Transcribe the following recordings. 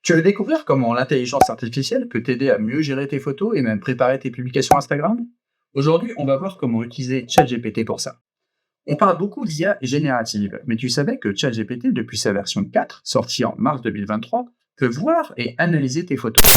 Tu veux découvrir comment l'intelligence artificielle peut t'aider à mieux gérer tes photos et même préparer tes publications Instagram? Aujourd'hui, on va voir comment utiliser ChatGPT pour ça. On parle beaucoup d'IA générative, mais tu savais que ChatGPT, depuis sa version 4, sortie en mars 2023, peut voir et analyser tes photos.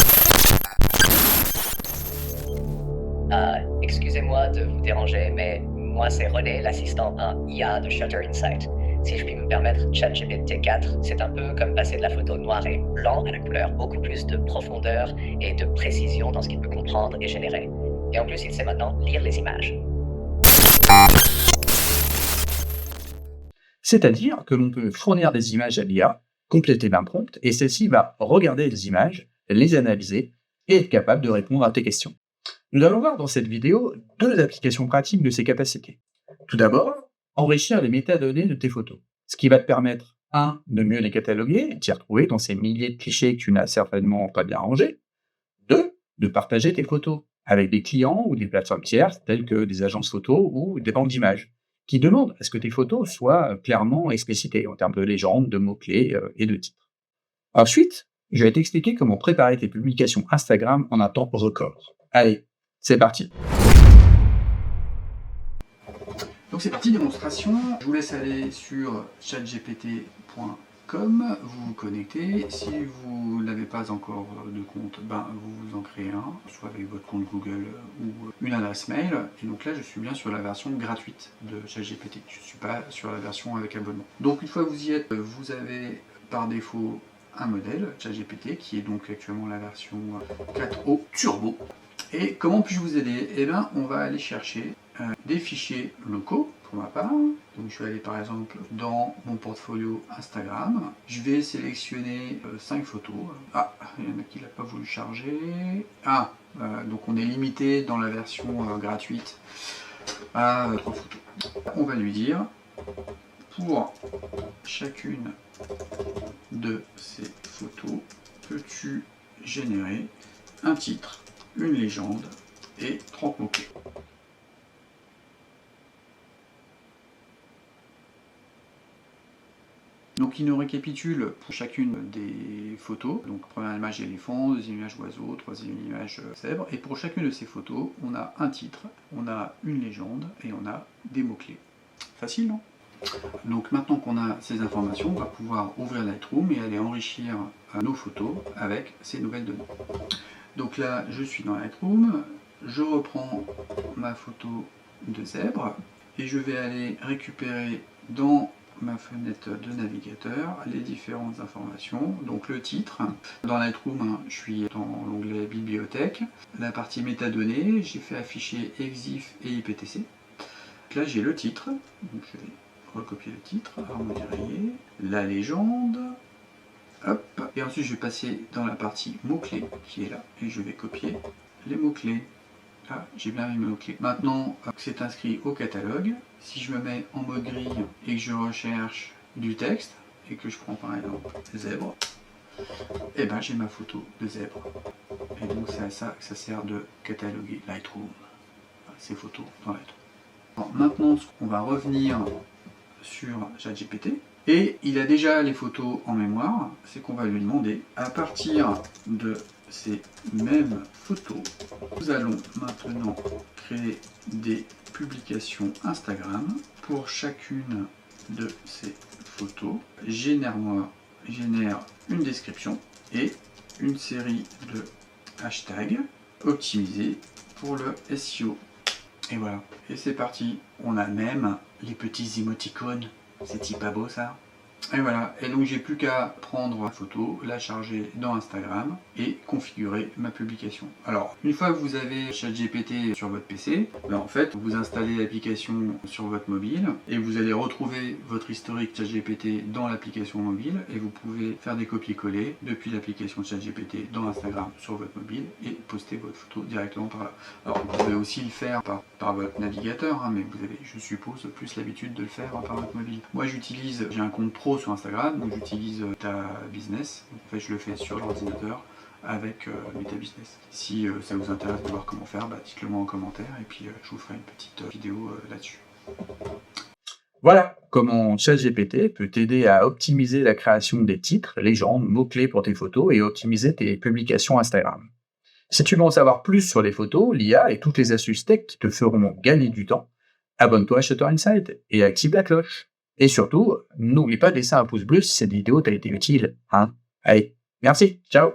Excusez-moi de vous déranger, mais moi c'est René, l'assistant 1 IA de Shutter Insight. Si je puis me permettre, ChatGPT 4, c'est un peu comme passer de la photo noir et blanc à la couleur, beaucoup plus de profondeur et de précision dans ce qu'il peut comprendre et générer. Et en plus, il sait maintenant lire les images. C'est-à-dire que l'on peut fournir des images à l'IA, compléter d'un prompt, et celle-ci va regarder les images, les analyser et être capable de répondre à tes questions. Nous allons voir dans cette vidéo deux applications pratiques de ces capacités. Tout d'abord, enrichir les métadonnées de tes photos, ce qui va te permettre, un, de mieux les cataloguer et t'y retrouver dans ces milliers de clichés que tu n'as certainement pas bien rangés. Deux, de partager tes photos avec des clients ou des plateformes tierces telles que des agences photos ou des banques d'images, qui demandent à ce que tes photos soient clairement explicitées en termes de légende, de mots-clés et de titres. Ensuite, je vais t'expliquer comment préparer tes publications Instagram en un temps record. Allez, c'est parti. Donc c'est parti, démonstration. Je vous laisse aller sur chatgpt.com, vous vous connectez. Si vous n'avez pas encore de compte, vous vous en créez un, soit avec votre compte Google ou une adresse mail. Et donc là, je suis bien sur la version gratuite de ChatGPT. Je ne suis pas sur la version avec abonnement. Donc une fois que vous y êtes, vous avez par défaut un modèle ChatGPT qui est donc actuellement la version 4O Turbo. Et comment puis-je vous aider? Eh bien, on va aller chercher des fichiers locaux pour ma part. Donc je vais aller par exemple dans mon portfolio Instagram. Je vais sélectionner 5 photos. Ah, il y en a qui ne l'a pas voulu charger. Donc on est limité dans la version gratuite à 3 photos. On va lui dire, pour chacune de ces photos, peux-tu générer un titre, une légende et 30 mots-clés. Donc il nous récapitule pour chacune des photos. Donc première image éléphant, deuxième image oiseau, troisième image zèbre. Et pour chacune de ces photos, on a un titre, on a une légende et on a des mots-clés. Facile, non? Donc maintenant qu'on a ces informations, on va pouvoir ouvrir Lightroom et aller enrichir nos photos avec ces nouvelles données. Donc là, je suis dans Lightroom, je reprends ma photo de zèbre et je vais aller récupérer dans ma fenêtre de navigateur les différentes informations. Donc le titre, dans Lightroom, je suis dans l'onglet bibliothèque. La partie métadonnées, j'ai fait afficher EXIF et IPTC. Donc là, j'ai le titre, donc je vais recopier le titre, harmonier, la légende. Hop. Et ensuite je vais passer dans la partie mots-clés qui est là et je vais copier les mots-clés. Là j'ai bien mis mes mots-clés. Maintenant c'est inscrit au catalogue. Si je me mets en mode grille et que je recherche du texte et que je prends par exemple zèbre, et j'ai ma photo de zèbre. Et donc c'est à ça que ça sert de cataloguer Lightroom. Ces photos dans Lightroom. Alors, maintenant on va revenir sur ChatGPT. Et il a déjà les photos en mémoire, c'est qu'on va lui demander, à partir de ces mêmes photos, nous allons maintenant créer des publications Instagram. Pour chacune de ces photos, génère une description et une série de hashtags optimisés pour le SEO. Et voilà, et c'est parti, on a même les petits émoticônes. C'est pas beau ça? Et voilà, et donc j'ai plus qu'à prendre la photo, la charger dans Instagram et configurer ma publication. Alors, une fois que vous avez ChatGPT sur votre PC, en fait, vous installez l'application sur votre mobile et vous allez retrouver votre historique ChatGPT dans l'application mobile et vous pouvez faire des copier-coller depuis l'application ChatGPT dans Instagram sur votre mobile et poster votre photo directement par là. Alors, vous pouvez aussi le faire par votre navigateur, mais vous avez, je suppose, plus l'habitude de le faire par votre mobile. Moi, j'ai un compte pro sur Instagram, donc j'utilise Meta Business. En fait, je le fais sur l'ordinateur avec Meta Business. Si ça vous intéresse de voir comment faire, dites-le moi en commentaire et puis je vous ferai une petite vidéo là-dessus. Voilà comment ChatGPT peut t'aider à optimiser la création des titres, légendes, mots-clés pour tes photos et optimiser tes publications Instagram. Si tu veux en savoir plus sur les photos, l'IA et toutes les astuces tech qui te feront gagner du temps, abonne-toi à Shutter Insight et active la cloche. Et surtout, n'oublie pas de laisser un pouce bleu si cette vidéo t'a été utile. Hein. Allez, merci, ciao.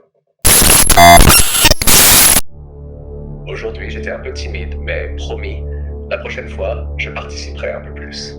Aujourd'hui, j'étais un peu timide, mais promis, la prochaine fois, je participerai un peu plus.